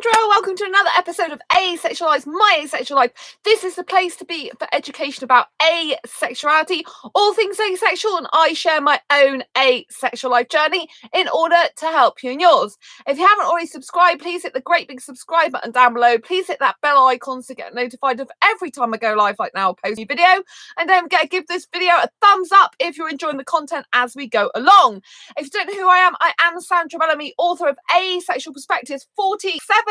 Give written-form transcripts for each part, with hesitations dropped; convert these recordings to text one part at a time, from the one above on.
Sandra. Welcome to another episode of Asexualized, my asexual life. This is the place to be for education about asexuality, all things asexual, and I share my own asexual life journey in order to help you in yours. If you haven't already subscribed, please hit the great big subscribe button down below. Please hit that bell icon to get notified of every time I go live like now, post a video. And don't forget to give this video a thumbs up if you're enjoying the content as we go along. If you don't know who I am Sandra Bellamy, author of Asexual Perspectives, 47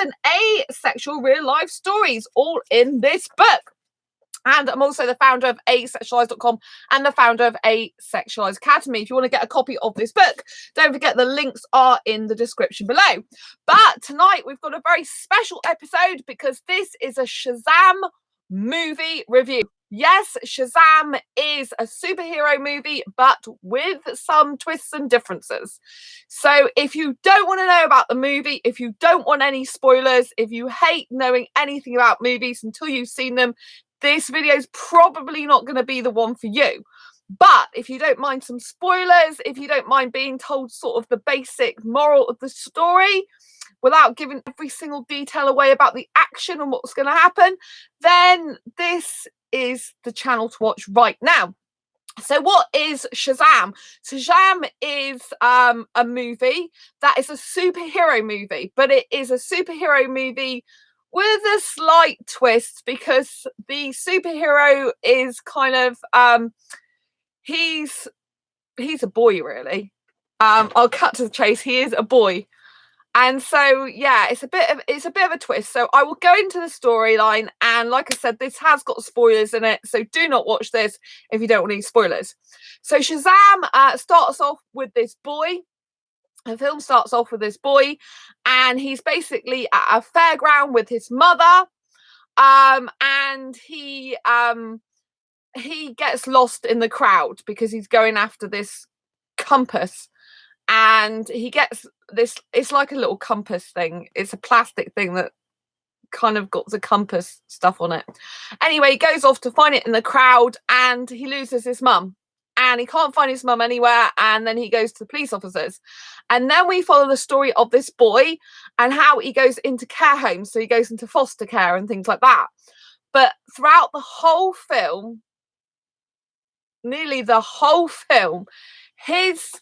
asexual real life stories, all in this book. And I'm also the founder of asexualise.com and the founder of Asexualise Academy. If you want to get a copy of this book, don't forget the links are in the description below. But tonight we've got a very special episode because this is a Shazam movie review. Yes, Shazam is a superhero movie, but with some twists and differences. So if you don't want to know about the movie, if you don't want any spoilers, if you hate knowing anything about movies until you've seen them, this video is probably not going to be the one for you. But if you don't mind some spoilers, if you don't mind being told sort of the basic moral of the story, without giving every single detail away about the action and what's going to happen, then this is the channel to watch right now. So what is Shazam? Shazam is a movie that is a superhero movie, but it is a superhero movie with a slight twist because the superhero is kind of he's a boy, really. I'll cut to the chase. He is a boy. And so, yeah, it's a bit of a twist. So I will go into the storyline, and like I said, this has got spoilers in it. So do not watch this if you don't want any spoilers. So Shazam starts off with this boy. The film starts off with this boy, and he's basically at a fairground with his mother. And he gets lost in the crowd because he's going after this compass. And he gets this, it's like a little compass thing. It's a plastic thing that kind of got the compass stuff on it. Anyway, he goes off to find it in the crowd, and he loses his mum. And he can't find his mum anywhere. And then he goes to the police officers. And then we follow the story of this boy and how he goes into care homes. So he goes into foster care and things like that. But throughout the whole film, nearly the whole film, his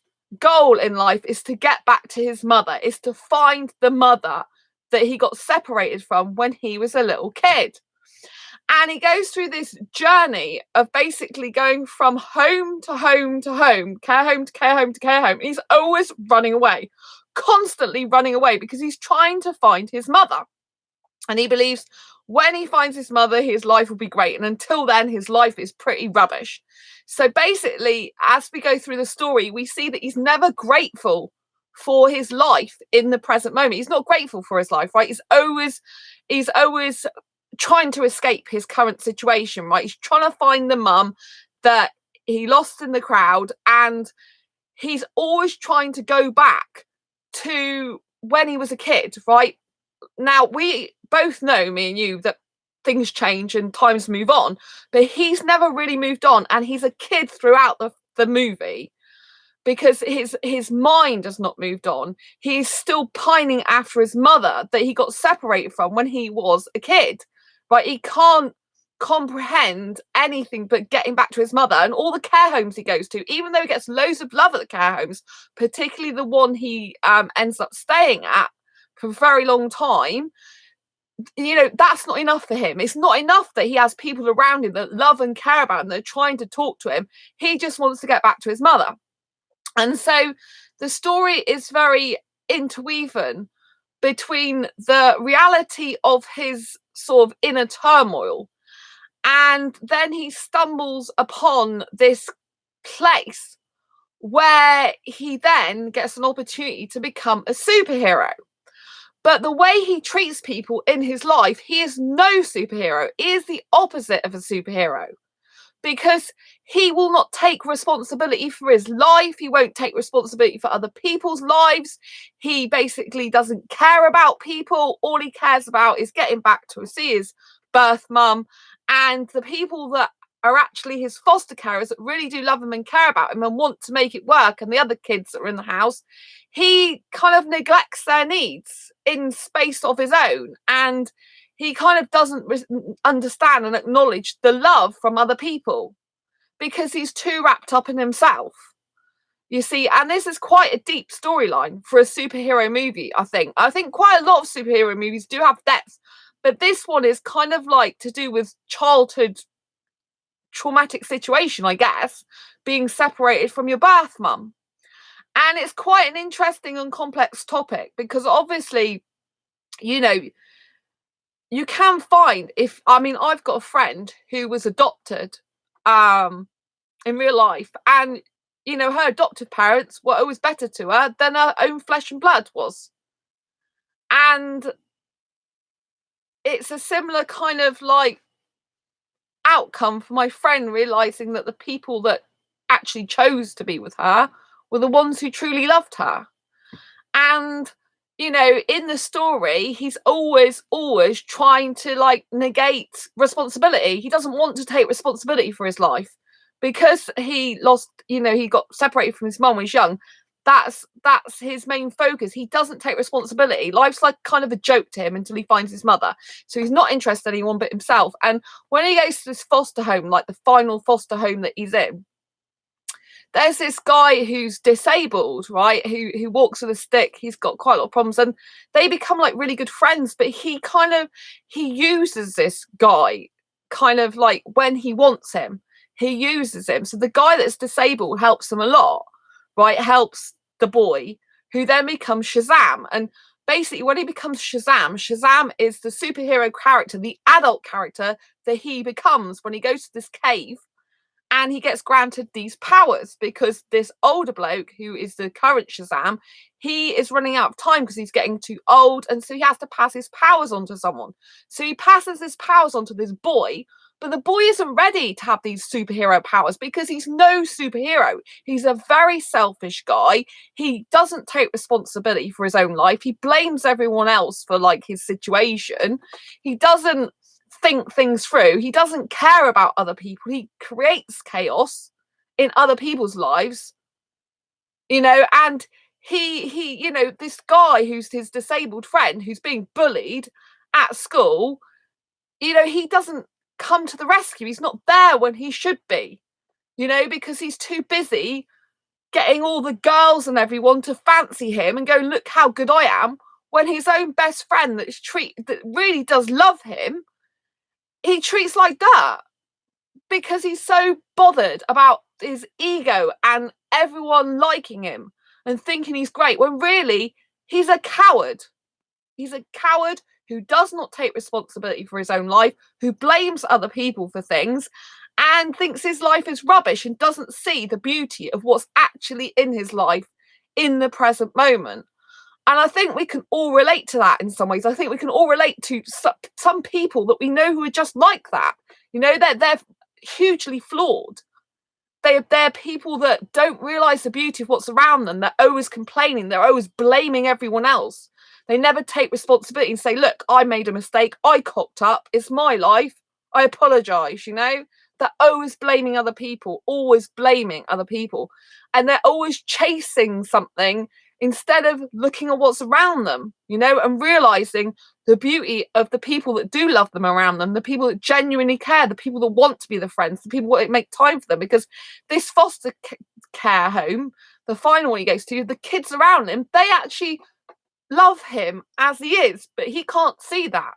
goal in life is to get back to his mother, is to find the mother that he got separated from when he was a little kid. And he goes through this journey of basically going from home to home to home, care home to care home to care home. He's always running away, constantly running away, because he's trying to find his mother. And he believes when he finds his mother, his life will be great. And until then, his life is pretty rubbish. So basically, as we go through the story, we see that he's never grateful for his life in the present moment. He's not grateful for his life, right? He's always trying to escape his current situation, right? He's trying to find the mum that he lost in the crowd. And he's always trying to go back to when he was a kid, right? Now, we both know, me and you, that things change and times move on, but he's never really moved on, and he's a kid throughout the movie because his mind has not moved on. He's still pining after his mother that he got separated from when he was a kid, right? He can't comprehend anything but getting back to his mother. And all the care homes he goes to, even though he gets loads of love at the care homes, particularly the one he ends up staying at for a very long time, you know, that's not enough for him. It's not enough that he has people around him that love and care about him, that are trying to talk to him. He just wants to get back to his mother. And so the story is very interwoven between the reality of his sort of inner turmoil, and then he stumbles upon this place where he then gets an opportunity to become a superhero. But the way he treats people in his life, he is no superhero. He is the opposite of a superhero, because he will not take responsibility for his life. He won't take responsibility for other people's lives. He basically doesn't care about people. All he cares about is getting back to see his birth mum, and the people that are actually his foster carers that really do love him and care about him and want to make it work, and the other kids that are in the house, he kind of neglects their needs. in space of his own, and he kind of doesn't understand and acknowledge the love from other people because he's too wrapped up in himself. You see, and this is quite a deep storyline for a superhero movie, I think. I think quite a lot of superhero movies do have depth, but this one is kind of like to do with childhood traumatic situation, I guess, being separated from your birth mum. And it's quite an interesting and complex topic because obviously, you know, you can find I've got a friend who was adopted in real life, and her adoptive parents were always better to her than her own flesh and blood was. And it's a similar kind of like outcome for my friend realizing that the people that actually chose to be with her were the ones who truly loved her. And in the story, he's always trying to like negate responsibility. He doesn't want to take responsibility for his life because he lost, he got separated from his mum when he was young. That's his main focus. He doesn't take responsibility. Life's like kind of a joke to him until he finds his mother. So he's not interested in anyone but himself. And when he goes to this foster home, like the final foster home that he's in, there's this guy who's disabled, right? Who walks with a stick. He's got quite a lot of problems, and they become like really good friends. But he uses this guy kind of like when he wants him. He uses him. So the guy that's disabled helps him a lot, right? Helps the boy, who then becomes Shazam. And basically, when he becomes Shazam, Shazam is the superhero character, the adult character that he becomes when he goes to this cave. And he gets granted these powers because this older bloke, who is the current Shazam, he is running out of time because he's getting too old. And so he has to pass his powers on to someone. So he passes his powers on to this boy. But the boy isn't ready to have these superhero powers because he's no superhero. He's a very selfish guy. He doesn't take responsibility for his own life. He blames everyone else for like his situation. He doesn't think things through. He doesn't care about other people. He creates chaos in other people's lives, and he this guy who's his disabled friend who's being bullied at school, he doesn't come to the rescue. He's not there when he should be, because he's too busy getting all the girls and everyone to fancy him and go, look how good I am, when his own best friend that really does love him, he treats like dirt because he's so bothered about his ego and everyone liking him and thinking he's great, when really he's a coward. He's a coward who does not take responsibility for his own life, who blames other people for things and thinks his life is rubbish and doesn't see the beauty of what's actually in his life in the present moment. And I think we can all relate to that in some ways. I think we can all relate to some people that we know who are just like that. They're hugely flawed. They're people that don't realise the beauty of what's around them. They're always complaining. They're always blaming everyone else. They never take responsibility and say, look, I made a mistake. I cocked up. It's my life. I apologise, They're always blaming other people, always blaming other people. And they're always chasing something instead of looking at what's around them, and realizing the beauty of the people that do love them around them, the people that genuinely care, the people that want to be the friends, the people that make time for them. Because this foster care home, the final one he goes to, the kids around him, they actually love him as he is, but he can't see that.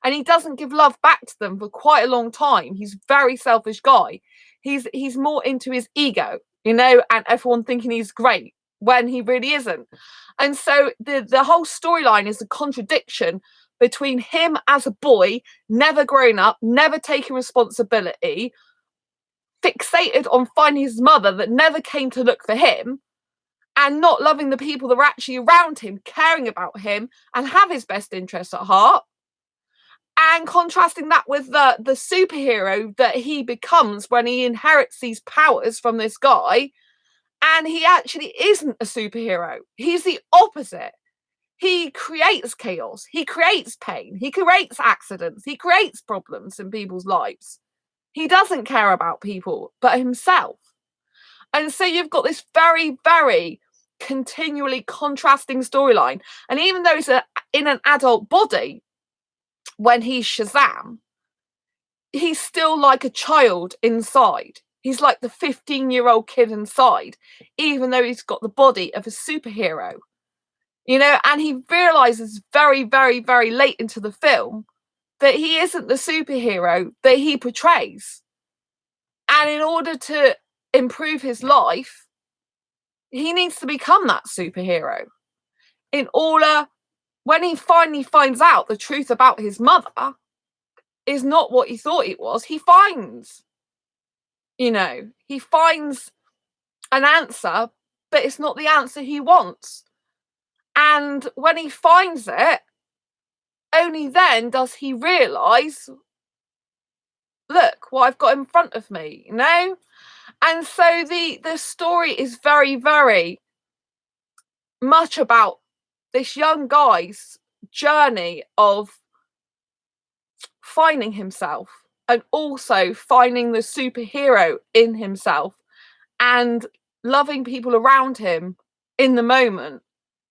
And he doesn't give love back to them for quite a long time. He's a very selfish guy. He's more into his ego, and everyone thinking he's great when he really isn't. And so the whole storyline is a contradiction between him as a boy, never growing up, never taking responsibility, fixated on finding his mother that never came to look for him, and not loving the people that were actually around him, caring about him and have his best interests at heart. And contrasting that with the superhero that he becomes when he inherits these powers from this guy. And he actually isn't a superhero. He's the opposite. He creates chaos. He creates pain. He creates accidents. He creates problems in people's lives. He doesn't care about people but himself. And so you've got this very, very continually contrasting storyline. And even though he's in an adult body, when he's Shazam, he's still like a child inside. He's like the 15-year-old kid inside, even though he's got the body of a superhero. You know, and he realizes very, very, very late into the film that he isn't the superhero that he portrays. And in order to improve his life, he needs to become that superhero. In order, when he finally finds out the truth about his mother is not what he thought it was, he finds an answer, but it's not the answer he wants. And when he finds it, only then does he realise, look what I've got in front of me, you know? And so the story is very, very much about this young guy's journey of finding himself and also finding the superhero in himself and loving people around him in the moment.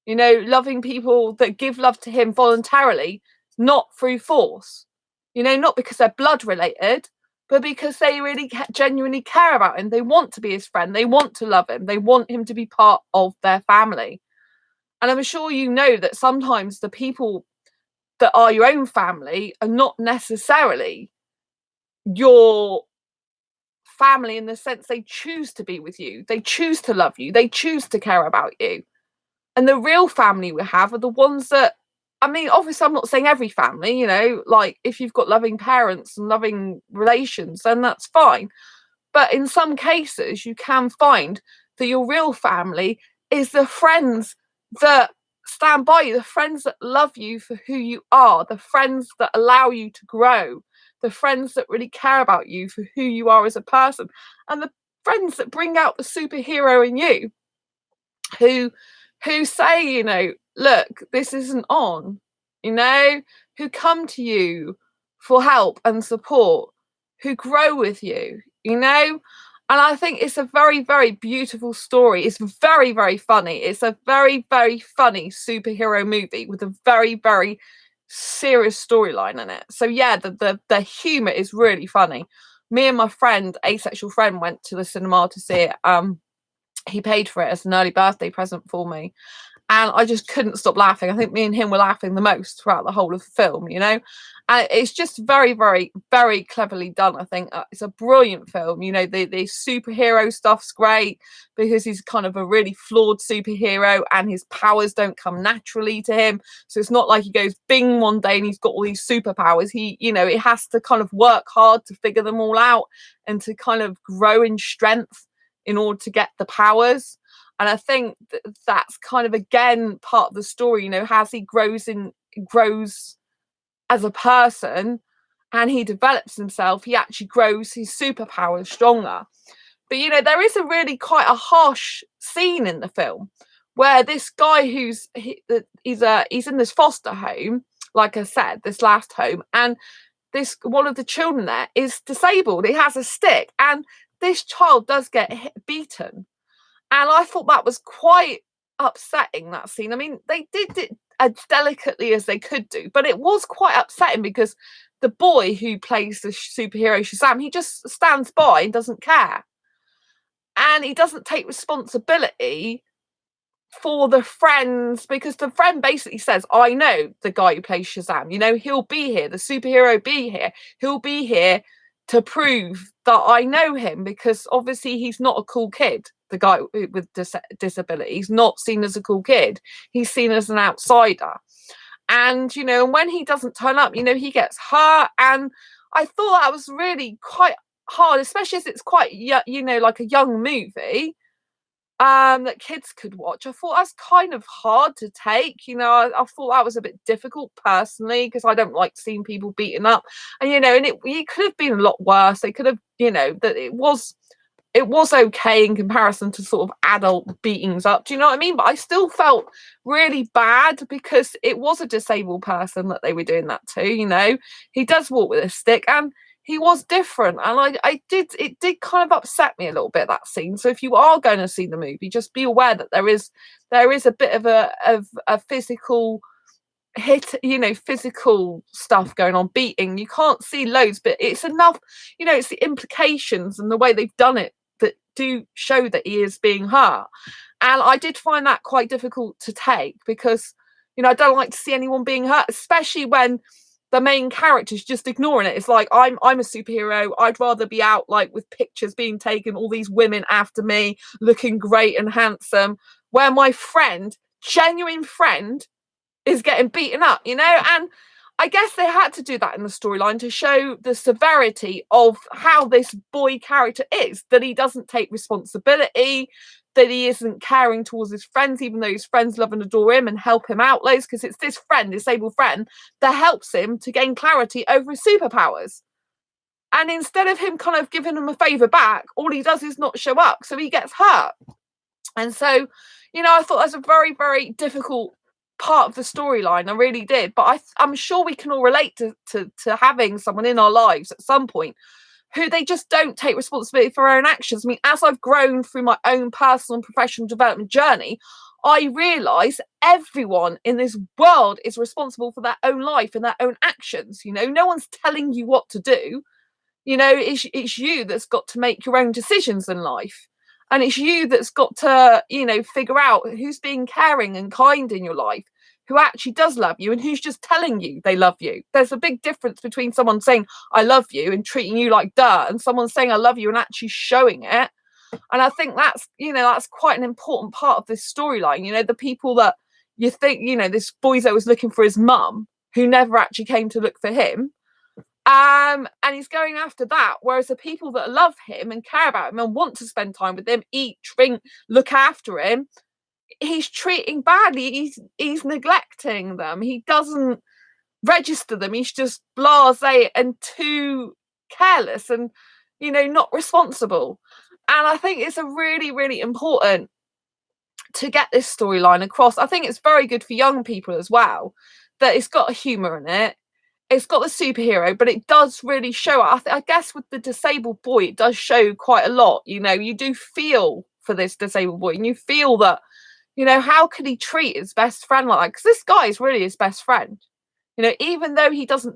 You know, loving people that give love to him voluntarily, not through force. You know, not because they're blood related, but because they really genuinely care about him. They want to be his friend. They want to love him. They want him to be part of their family. And I'm sure you know that sometimes the people that are your own family are not necessarily your family in the sense they choose to be with you. They choose to love you. They choose to care about you. And the real family we have are the ones that, I mean, obviously I'm not saying every family, you know, like if you've got loving parents and loving relations, then that's fine. But in some cases, you can find that your real family is the friends that stand by you, the friends that love you for who you are, the friends that allow you to grow, the friends that really care about you for who you are as a person, and the friends that bring out the superhero in you, who say, you know, look, this isn't on, you know, who come to you for help and support, who grow with you, you know. And I think it's a very, very beautiful story. It's very, very funny. It's a very, very funny superhero movie with a very, very serious storyline in it. So yeah, the humor is really funny. Me and my friend, asexual friend, went to the cinema to see it. He paid for it as an early birthday present for me, and I just couldn't stop laughing. I think me and him were laughing the most throughout the whole of the film, you know. And it's just very, very, very cleverly done. I think it's a brilliant film. You know, the superhero stuff's great because he's kind of a really flawed superhero and his powers don't come naturally to him. So it's not like he goes bing one day and he's got all these superpowers. He, you know, it has to kind of work hard to figure them all out and to kind of grow in strength in order to get the powers. And I think that's kind of, again, part of the story, you know, as he grows as a person and he develops himself, he actually grows his superpowers stronger. But, you know, there is a really quite a harsh scene in the film where this guy he's in this foster home, like I said, this last home, and this one of the children there is disabled. He has a stick, and this child does get beaten. And I thought that was quite upsetting, that scene. I mean, they did it as delicately as they could do, but it was quite upsetting because the boy who plays the superhero Shazam, he just stands by and doesn't care. And he doesn't take responsibility for the friends, because the friend basically says, I know the guy who plays Shazam, you know, he'll be here, the superhero be here, he'll be here to prove that I know him, because obviously he's not a cool kid. The guy with disability, he's not seen as a cool kid, he's seen as an outsider. And, you know, when he doesn't turn up, you know, he gets hurt. And I thought that was really quite hard, especially as it's quite, you know, like a young movie that kids could watch. I thought that's kind of hard to take, you know. I thought that was a bit difficult personally, because I don't like seeing people beaten up. And, you know, and it could have been a lot worse. They could have, you know, that it was okay in comparison to sort of adult beatings up. Do you know what I mean? But I still felt really bad because it was a disabled person that they were doing that to, you know. He does walk with a stick, and he was different, and it did kind of upset me a little bit, that scene. So if you are going to see the movie, just be aware that there is a bit of a physical hit, physical stuff going on, beating. You can't see loads, but it's enough, it's the implications and the way they've done it that do show that he is being hurt. And I did find that quite difficult to take, because I don't like to see anyone being hurt, especially when the main character's just ignoring it. It's like, I'm a superhero, I'd rather be out like with pictures being taken, all these women after me looking great and handsome, where my friend, genuine friend, is getting beaten up, and I guess they had to do that in the storyline to show the severity of how this boy character is, that he doesn't take responsibility, that he isn't caring towards his friends, even though his friends love and adore him and help him out loads, because it's this friend, disabled friend, that helps him to gain clarity over his superpowers. And instead of him kind of giving him a favour back, all he does is not show up, so he gets hurt. And so, I thought that's a very, very difficult part of the storyline. I really did. But I'm sure we can all relate to having someone in our lives at some point who they just don't take responsibility for their own actions. I mean, as I've grown through my own personal and professional development journey, I realise everyone in this world is responsible for their own life and their own actions. No one's telling you what to do. It's you that's got to make your own decisions in life. And it's you that's got to, figure out who's being caring and kind in your life, who actually does love you, and who's just telling you they love you. There's a big difference between someone saying, I love you, and treating you like dirt, and someone saying, I love you, and actually showing it. And I think that's, that's quite an important part of this storyline. The people that you think, this boy's always looking for his mum, who never actually came to look for him. And he's going after that, whereas the people that love him and care about him and want to spend time with him, eat, drink, look after him, he's treating badly. He's neglecting them. He doesn't register them. He's just blasé and too careless and, not responsible. And I think it's a really, really important to get this storyline across. I think it's very good for young people as well, that it's got a humour in it. It's got the superhero, but it does really show. I guess with the disabled boy, it does show quite a lot. You do feel for this disabled boy, and you feel that, how could he treat his best friend like that? Because this guy is really his best friend. Even though he doesn't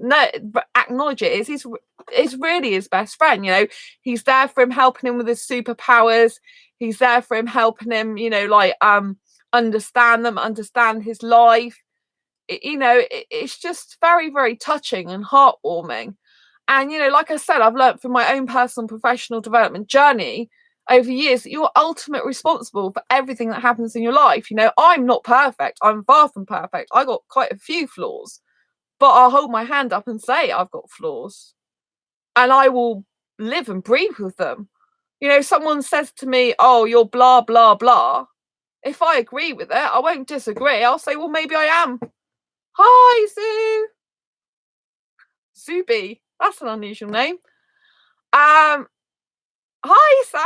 acknowledge it, is really his best friend. He's there for him, helping him with his superpowers. He's there for him, helping him, understand his life. It's just very, very touching and heartwarming. And, like I said, I've learned from my own personal professional development journey over years that you're ultimately responsible for everything that happens in your life. I'm not perfect. I'm far from perfect. I got quite a few flaws, but I'll hold my hand up and say I've got flaws, and I will live and breathe with them. Someone says to me, oh, you're blah, blah, blah. If I agree with it, I won't disagree. I'll say, well, maybe I am. Hi, Zoo. Zuby. That's an unusual name. Hi, Sam.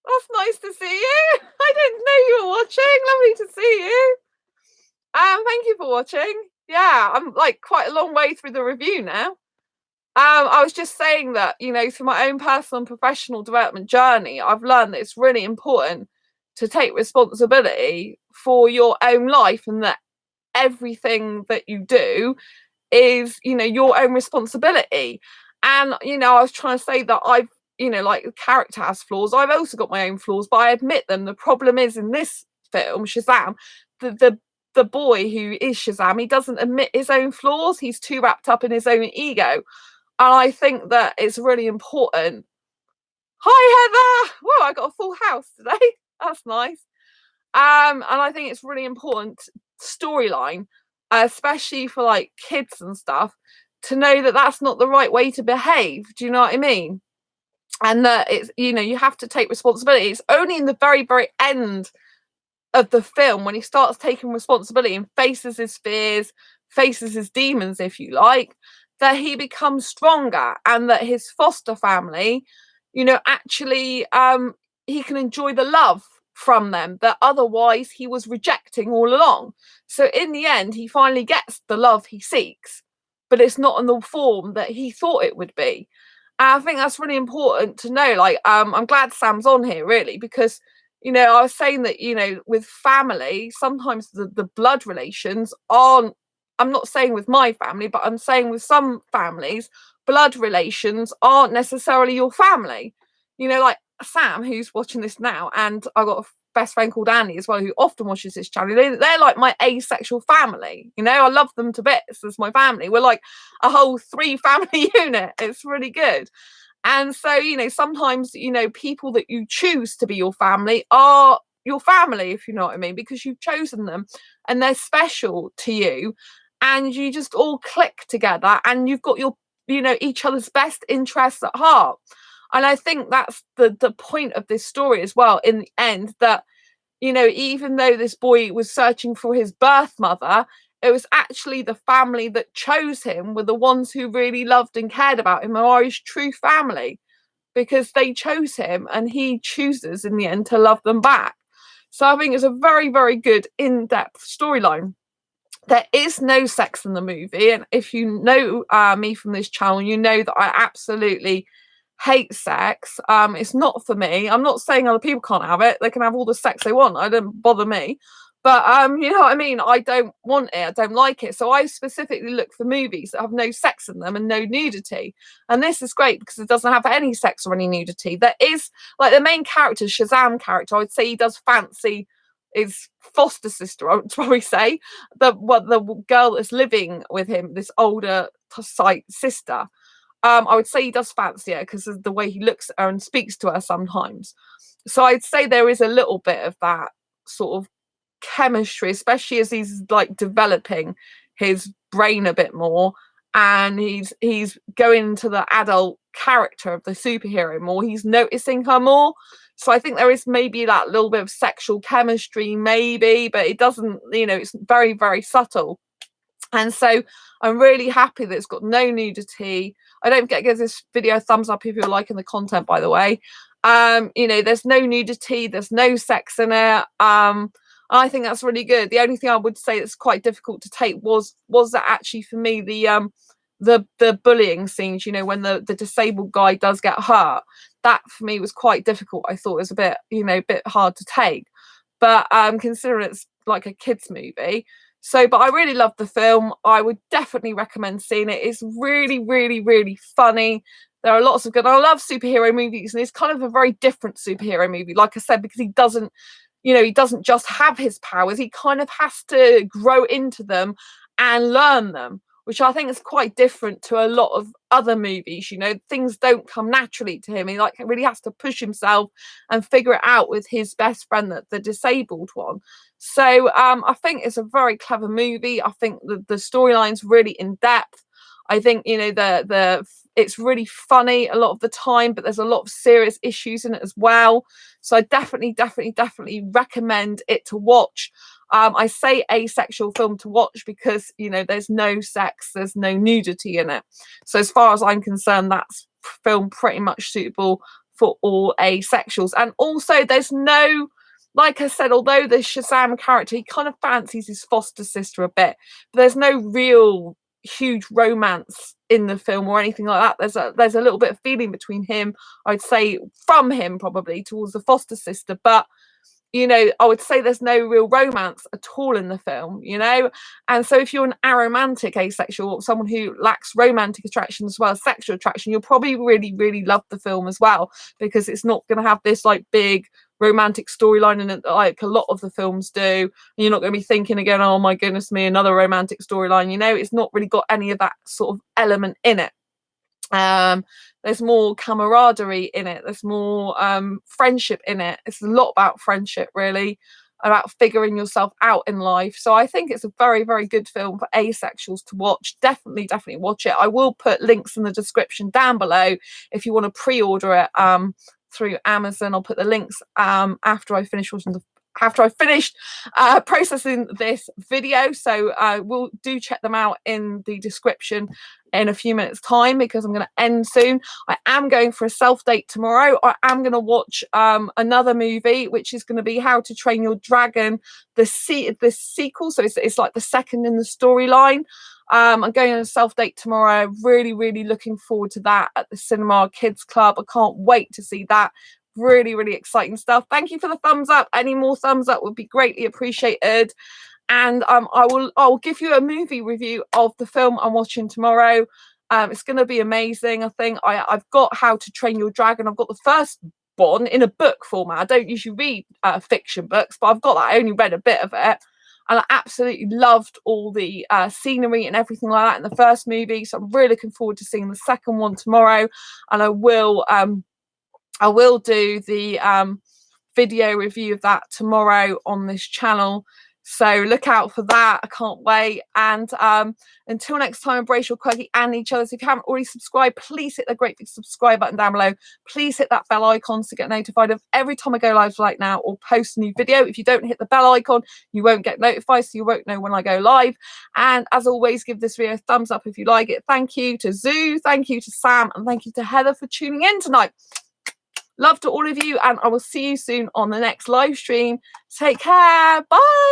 That's nice to see you. I didn't know you were watching. Lovely to see you. Thank you for watching. Yeah, I'm like quite a long way through the review now. I was just saying that, through my own personal and professional development journey, I've learned that it's really important to take responsibility for your own life, and that everything that you do is, your own responsibility. And, I was trying to say that I've, like the character has flaws. I've also got my own flaws, but I admit them. The problem is in this film, Shazam, the boy who is Shazam, he doesn't admit his own flaws. He's too wrapped up in his own ego. And I think that it's really important. Hi, Heather. Whoa, I got a full house today. That's nice. And I think it's really important storyline, especially for like kids and stuff, to know that that's not the right way to behave. Do you know what I mean? And that it's, you have to take responsibility. It's only in the very, very end of the film, when he starts taking responsibility and faces his fears, faces his demons, if you like, that he becomes stronger, and that his foster family, actually he can enjoy the love from them that otherwise he was rejecting all along. So in the end, he finally gets the love he seeks, but it's not in the form that he thought it would be. I think that's really important to know. Like, I'm glad Sam's on here, really, because, you know, I was saying that, you know, with family, sometimes the blood relations aren't, I'm not saying with my family, but I'm saying with some families, blood relations aren't necessarily your family. You know, like Sam, who's watching this now, and I've got a best friend called Annie as well, who often watches this channel. They're like my asexual family. You know, I love them to bits as my family. We're like a whole 3 family unit. It's really good. And so, you know, sometimes, you know, people that you choose to be your family are your family, if you know what I mean, because you've chosen them and they're special to you, and you just all click together and you've got your, you know, each other's best interests at heart. And I think that's the point of this story as well, in the end, that, you know, even though this boy was searching for his birth mother, it was actually the family that chose him were the ones who really loved and cared about him, are his true family, because they chose him and he chooses in the end to love them back. So I think it's a very, very good in-depth storyline. There is no sex in the movie, and if you know me from this channel, you know that I absolutely hate sex. It's not for me. I'm not saying other people can't have it. They can have all the sex they want. It don't bother me. But you know what I mean? I don't want it. I don't like it. So I specifically look for movies that have no sex in them and no nudity. And this is great because it doesn't have any sex or any nudity. There is, like, the main character, Shazam character, I would say he does fancy his foster sister, I would probably say. The girl that's living with him, this older sister. I would say he does fancy her because of the way he looks at her and speaks to her sometimes. So I'd say there is a little bit of that sort of chemistry, especially as he's like developing his brain a bit more, and he's going into the adult character of the superhero more. He's noticing her more. So I think there is maybe that little bit of sexual chemistry, maybe, but it doesn't, you know, it's very, very subtle. And so I'm really happy that it's got no nudity. I don't forget to give this video a thumbs up if you're liking the content, by the way. You know, there's no nudity, there's no sex in it. I think that's really good. The only thing I would say that's quite difficult to take was that actually for me the bullying scenes, you know, when the disabled guy does get hurt, that for me was quite difficult. I thought it was a bit, you know, a bit hard to take. But considering it's like a kids movie, so, but I really loved the film. I would definitely recommend seeing it. It's really, really, really funny. There are lots of good. I love superhero movies, and it's kind of a very different superhero movie, like I said, because he doesn't, you know, he doesn't just have his powers. He kind of has to grow into them and learn them, which I think is quite different to a lot of other movies. You know, things don't come naturally to him. He like really has to push himself and figure it out with his best friend, the disabled one. So I think it's a very clever movie. I think the storyline's really in depth. I think, you know, it's really funny a lot of the time, but there's a lot of serious issues in it as well. So I definitely recommend it to watch. I say asexual film to watch because, you know, there's no sex, there's no nudity in it. So as far as I'm concerned, that's film pretty much suitable for all asexuals. And also there's no, like I said, although the Shazam character, he kind of fancies his foster sister a bit, but there's no real huge romance in the film or anything like that. There's a little bit of feeling between him, I'd say, from him probably towards the foster sister, but you know, I would say there's no real romance at all in the film, you know. And so if you're an aromantic asexual, or someone who lacks romantic attraction as well as sexual attraction, you'll probably really love the film as well, because it's not going to have this like big romantic storyline in it like a lot of the films do. And you're not going to be thinking again, oh my goodness me, another romantic storyline. You know, it's not really got any of that sort of element in it. There's more camaraderie in it, there's more friendship in it. It's a lot about friendship, really, about figuring yourself out in life. So I think it's a very good film for asexuals to watch. Definitely watch it. I will put links in the description down below if you want to pre-order it through Amazon. I'll put the links after I finish watching after I finished processing this video. So we'll do check them out in the description in a few minutes time, because I'm going to end soon. I am going for a self date tomorrow. I am going to watch another movie, which is going to be How to Train Your Dragon, the sequel. So it's like the second in the storyline. I'm going on a self date tomorrow. Really looking forward to that at the cinema Kids Club. I can't wait to see that. Really exciting stuff. Thank you for the thumbs up. Any more thumbs up would be greatly appreciated. And I'll give you a movie review of the film I'm watching tomorrow. It's going to be amazing. I think I've got How to Train Your Dragon. I've got the first one in a book format. I don't usually read fiction books, but I've got that. I only read a bit of it, and I absolutely loved all the scenery and everything like that in the first movie. So I'm really looking forward to seeing the second one tomorrow, and I will do the video review of that tomorrow on this channel. So look out for that. I can't wait. And until next time, embrace your quirky and each other. So if you haven't already subscribed, please hit the great big subscribe button down below. Please hit that bell icon to get notified of every time I go live like now or post a new video. If you don't hit the bell icon, you won't get notified, so you won't know when I go live. And as always, give this video a thumbs up if you like it. Thank you to Zoo, thank you to Sam, and thank you to Heather for tuning in tonight. Love to all of you, and I will see you soon on the next live stream. Take care. Bye.